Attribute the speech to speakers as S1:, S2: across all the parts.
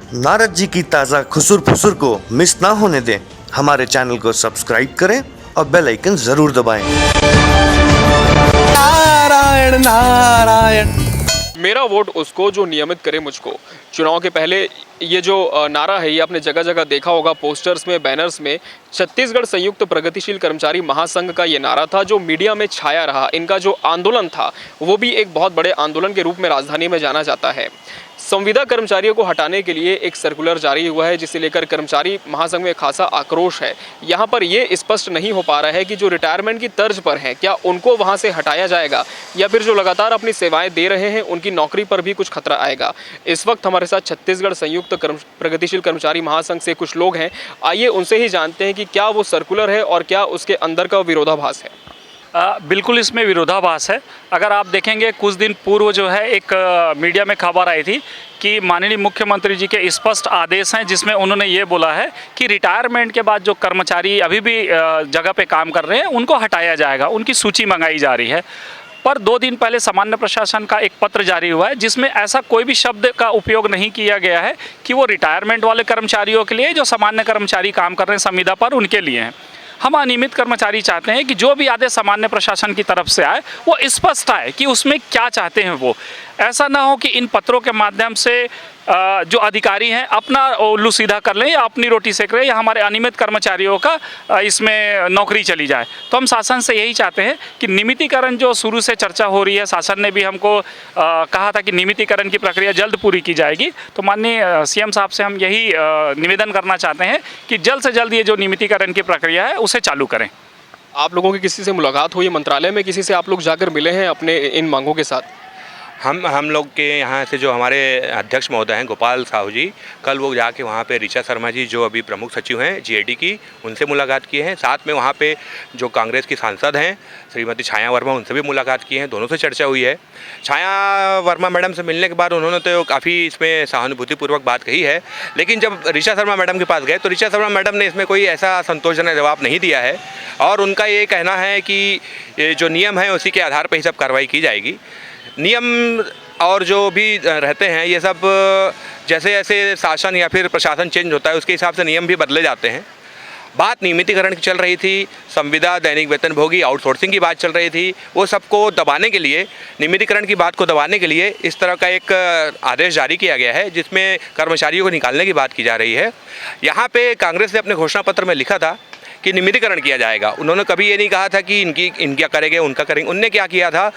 S1: नारद जी की ताज़ा खुसुर फुसुर को मिस ना होने दें, हमारे चैनल को सब्सक्राइब करें और बेल आइकन जरूर दबाएं।
S2: नारायण नारायण।
S3: मेरा वोट उसको जो नियमित करे मुझको। चुनाव के पहले ये जो नारा है, ये आपने जगह जगह देखा होगा, पोस्टर्स में, बैनर्स में। छत्तीसगढ़ संयुक्त प्रगतिशील कर्मचारी महासंघ का ये नारा था जो मीडिया में छाया रहा। इनका जो आंदोलन था वो भी एक बहुत बड़े आंदोलन के रूप में राजधानी में जाना जाता है। संविदा कर्मचारियों को हटाने के लिए एक सर्कुलर जारी हुआ है जिसे लेकर कर्मचारी महासंघ में खासा आक्रोश है। यहाँ पर ये स्पष्ट नहीं हो पा रहा है कि जो रिटायरमेंट की तर्ज पर हैं क्या उनको वहाँ से हटाया जाएगा या फिर जो लगातार अपनी सेवाएं दे रहे हैं उनकी नौकरी पर भी कुछ खतरा आएगा। इस वक्त हमारे साथ छत्तीसगढ़ संयुक्त प्रगतिशील कर्मचारी महासंघ से कुछ लोग हैं। आइए उनसे ही जानते हैं कि क्या वो सर्कुलर है और क्या उसके अंदर का विरोधाभास है।
S4: बिल्कुल इसमें विरोधाभास है। अगर आप देखेंगे कुछ दिन पूर्व जो है एक मीडिया में खबर आई थी कि माननीय मुख्यमंत्री जी के स्पष्ट आदेश हैं जिसमें उन्होंने ये बोला है कि रिटायरमेंट के बाद जो कर्मचारी अभी भी जगह पे काम कर रहे हैं उनको हटाया जाएगा, उनकी सूची मंगाई जा रही है। पर 2 दिन पहले सामान्य प्रशासन का एक पत्र जारी हुआ है जिसमें ऐसा कोई भी शब्द का उपयोग नहीं किया गया है कि वो रिटायरमेंट वाले कर्मचारियों के लिए, जो सामान्य कर्मचारी काम कर रहे हैं संविदा पर, उनके लिए हैं। हम अनियमित कर्मचारी चाहते हैं कि जो भी आदेश सामान्य प्रशासन की तरफ से आए वो स्पष्ट आए कि उसमें क्या चाहते हैं वो। ऐसा ना हो कि इन पत्रों के माध्यम से जो अधिकारी हैं अपना उल्लू सीधा कर लें या अपनी रोटी सेक रहे या हमारे अनियमित कर्मचारियों का इसमें नौकरी चली जाए। तो हम शासन से यही चाहते हैं कि नियमितीकरण जो शुरू से चर्चा हो रही है, शासन ने भी हमको कहा था कि नियमितीकरण की प्रक्रिया जल्द पूरी की जाएगी। तो माननीय सीएम साहब से हम यही निवेदन करना चाहते हैं कि जल्द से जल्द ये जो नियमितीकरण की प्रक्रिया है उसे चालू करें।
S3: आप लोगों की किसी से मुलाकात हुई मंत्रालय में, किसी से आप लोग जाकर मिले हैं अपने इन मांगों के साथ?
S5: हम लोग के यहाँ से जो हमारे अध्यक्ष महोदय हैं गोपाल साहू जी, कल वो जाके वहाँ पे ऋचा शर्मा जी जो अभी प्रमुख सचिव हैं जीएडी की, उनसे मुलाकात किए हैं। साथ में वहाँ पे जो कांग्रेस की सांसद हैं श्रीमती छाया वर्मा, उनसे भी मुलाकात की है। दोनों से चर्चा हुई है। छाया वर्मा मैडम से मिलने के बाद उन्होंने तो काफ़ी इसमें सहानुभूतिपूर्वक बात कही है, लेकिन जब ऋचा शर्मा मैडम के पास गए तो ऋचा शर्मा मैडम ने इसमें कोई ऐसा संतोषजनक जवाब नहीं दिया है और उनका ये कहना है कि जो नियम है उसी के आधार पर ही सब कार्रवाई की जाएगी। नियम और जो भी रहते हैं ये सब जैसे जैसे शासन या फिर प्रशासन चेंज होता है उसके हिसाब से नियम भी बदले जाते हैं। बात नियमितीकरण की चल रही थी, संविदा, दैनिक वेतनभोगी, आउटसोर्सिंग की बात चल रही थी। वो सबको दबाने के लिए, नियमितीकरण की बात को दबाने के लिए इस तरह का एक आदेश जारी किया गया है जिसमें कर्मचारियों को निकालने की बात की जा रही है। यहाँ पे कांग्रेस ने अपने घोषणा पत्र में लिखा था कि नियमितीकरण किया जाएगा। उन्होंने कभी ये नहीं कहा था कि इनका करेंगे उनका करेंगे। उनने क्या किया था,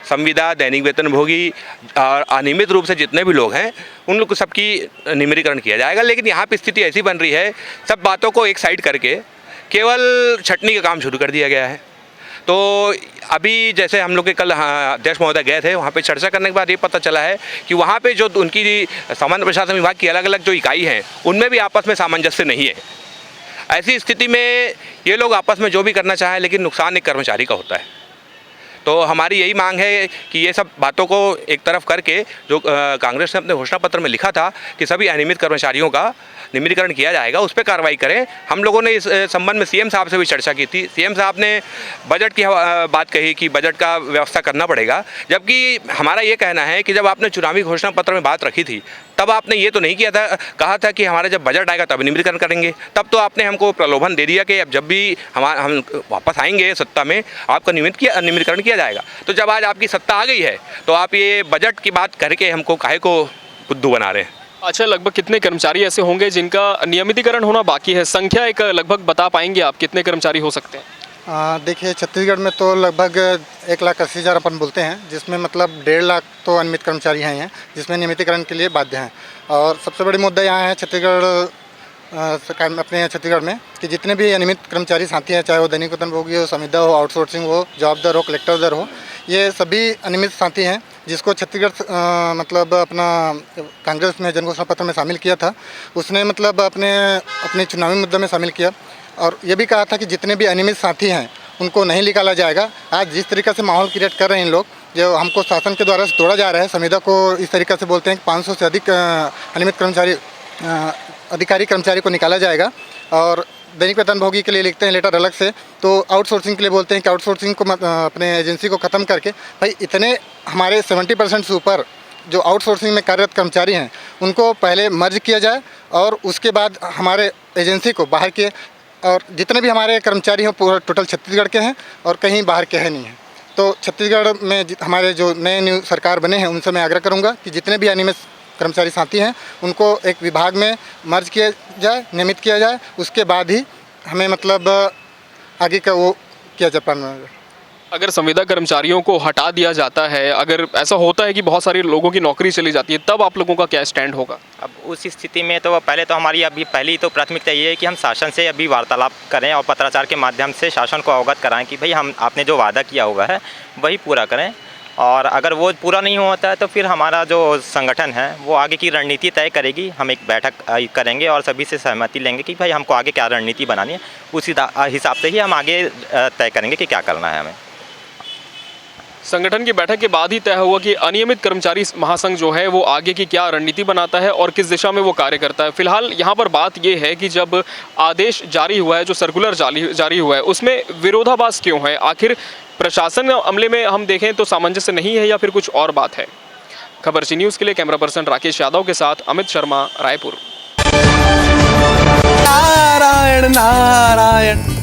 S5: संविदा, दैनिक वेतनभोगी और अनियमित रूप से जितने भी लोग हैं उन लोग को सबकी नियमितीकरण किया जाएगा। लेकिन यहाँ पे स्थिति ऐसी बन रही है, सब बातों को एक साइड करके केवल छटनी का काम शुरू कर दिया गया है। तो अभी जैसे हम लोग के कल अध्यक्ष महोदय गए थे, वहाँ पे चर्चा करने के बाद ये पता चला है कि वहाँ पे जो उनकी सामान्य प्रशासन विभाग की अलग अलग जो इकाई हैं उनमें भी आपस में सामंजस्य नहीं है। ऐसी स्थिति में ये लोग आपस में जो भी करना चाहें लेकिन नुकसान एक कर्मचारी का होता है। तो हमारी यही मांग है कि ये सब बातों को एक तरफ करके जो कांग्रेस ने अपने घोषणा पत्र में लिखा था कि सभी अनियमित कर्मचारियों का नियमितीकरण किया जाएगा, उस पर कार्रवाई करें। हम लोगों ने इस संबंध में सीएम साहब से भी चर्चा की थी। सीएम साहब ने बजट की बात कही कि बजट का व्यवस्था करना पड़ेगा, जबकि हमारा ये कहना है कि जब आपने चुनावी घोषणा पत्र में बात रखी थी तब आपने ये तो नहीं किया था, कहा था कि हमारा जब बजट आएगा तब नियमितीकरण करेंगे। तब तो आपने हमको प्रलोभन दे दिया कि अब जब भी हम वापस आएंगे सत्ता में आपका नियमितीकरण किया जाएगा। तो जब आज आपकी सत्ता आ गई है तो आप ये बजट की बात करके हमको काहे को बुद्धू बना रहे हैं।
S3: अच्छा, लगभग कितने कर्मचारी ऐसे होंगे जिनका नियमितीकरण होना बाकी है? संख्या एक लगभग बता पाएंगे आप, कितने कर्मचारी हो सकते हैं?
S6: देखिए, छत्तीसगढ़ में तो लगभग 1,80,000 अपन बोलते हैं, जिसमें मतलब 1.5 लाख तो अनियमित कर्मचारी हैं जिसमें नियमितीकरण के लिए बाध्य हैं। और सबसे बड़ी मुद्दा यहाँ है छत्तीसगढ़ अपने छत्तीसगढ़ में कि जितने भी अनियमित कर्मचारी साथी हैं, चाहे वो दैनिक वेतनभोगी हो, संविदा हो, आउटसोर्सिंग हो, जॉब दर हो, कलेक्टर दर हो, ये सभी अनियमित साथी हैं जिसको छत्तीसगढ़ मतलब अपना कांग्रेस ने जन घोषणा पत्र में शामिल किया था। उसने मतलब अपने चुनावी मुद्दे में शामिल किया और ये भी कहा था कि जितने भी अनियमित साथी हैं उनको नहीं निकाला जाएगा। आज जिस तरीक़े से माहौल क्रिएट कर रहे हैं इन लोग, जो हमको शासन के द्वारा से तोड़ा जा रहा है, संविदा को इस तरीक़े से बोलते हैं कि 500 से अधिक अनियमित कर्मचारी अधिकारी कर्मचारी को निकाला जाएगा और दैनिक वेतनभोगी के लिए लिखते हैं लेटर अलग से, तो आउटसोर्सिंग के लिए बोलते हैं कि आउटसोर्सिंग को अपने एजेंसी को ख़त्म करके, भाई इतने हमारे 70% से ऊपर जो आउटसोर्सिंग में कार्यरत कर्मचारी हैं उनको पहले मर्ज किया जाए और उसके बाद हमारे एजेंसी को बाहर किए, और जितने भी हमारे कर्मचारी हैं पूरा टोटल छत्तीसगढ़ के हैं और कहीं बाहर के हैं नहीं हैं। तो छत्तीसगढ़ में हमारे जो नए न्यू सरकार बने हैं उनसे मैं आग्रह करूंगा कि जितने भी अनियमित कर्मचारी साथी हैं उनको एक विभाग में मर्ज किया जाए, नियमित किया जाए, उसके बाद ही हमें मतलब आगे का वो किया जाए प्लान।
S3: अगर संविदा कर्मचारियों को हटा दिया जाता है, अगर ऐसा होता है कि बहुत सारे लोगों की नौकरी चली जाती है, तब आप लोगों का क्या स्टैंड होगा?
S7: अब उस स्थिति में तो पहले तो हमारी अभी पहली तो प्राथमिकता ये है कि हम शासन से अभी वार्तालाप करें और पत्राचार के माध्यम से शासन को अवगत कराएं कि भाई हम आपने जो वादा किया हुआ है वही पूरा करें, और अगर वो पूरा नहीं होता है तो फिर हमारा जो संगठन है वो आगे की रणनीति तय करेगी। हम एक बैठक करेंगे और सभी से सहमति लेंगे कि भाई हमको आगे क्या रणनीति बनानी है, उस हिसाब से ही हम आगे तय करेंगे कि क्या करना है हमें।
S3: संगठन की बैठक के बाद ही तय हुआ कि अनियमित कर्मचारी महासंघ जो है वो आगे की क्या रणनीति बनाता है और किस दिशा में वो कार्य करता है। फिलहाल यहाँ पर बात ये है कि जब आदेश जारी हुआ है, जो सर्कुलर जारी हुआ है, उसमें विरोधाभास क्यों है? आखिर प्रशासन अमले में हम देखें तो सामंजस्य नहीं है या फिर कुछ और बात है? खबरची न्यूज़ के लिए कैमरा पर्सन राकेश यादव के साथ अमित शर्मा, रायपुर।
S2: नारायण नारायण।